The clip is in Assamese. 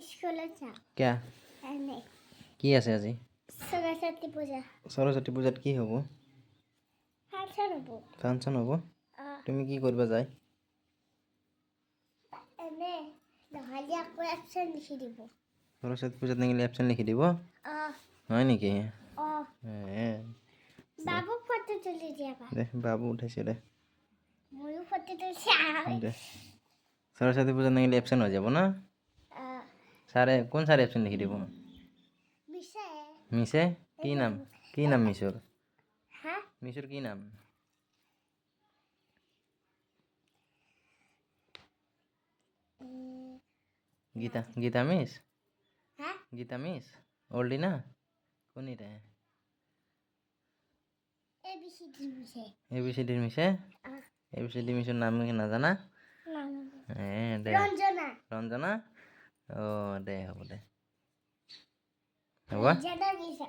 স্কুলত যাওঁ কিয় এনেই কি আছে আজি সৰস্বতী পূজা সৰস্বতী পূজাত কি হ'ব ফাংচন হ'ব ফাংচন হ'ব তুমি কি কৰিবা যায় এনেই নহ'লে আকৌ এবচেণ্ট লিখি দিব সৰস্বতী পূজাত নেগিলে এবচেণ্ট লিখি দিব অঁ হয় নেকি অঁ বাবু ফটো তুলি দিয়াবা দে বাবু উঠাইছে দে ময়ো ফটো তুলিছে দে সৰস্বতী পূজাত নেগিলে এবচেণ্ট হৈ যাব না ছাৰে কোন ছাৰে এবচেণ্ট লিখি দিব মিছে মিছে কি নাম মিছৰ হা মিছৰ কি নাম গীতা মিছ হা গীতা মিছ ওল্ডি না কোনটা ABCD মিছে ABCDৰ মিছে ABCD মিছৰ নাম নাজানা দে ৰঞ্জনা ৰঞ্জনা অঁ দে হ'ব দে হ'ব ৰঞ্জনা মিছে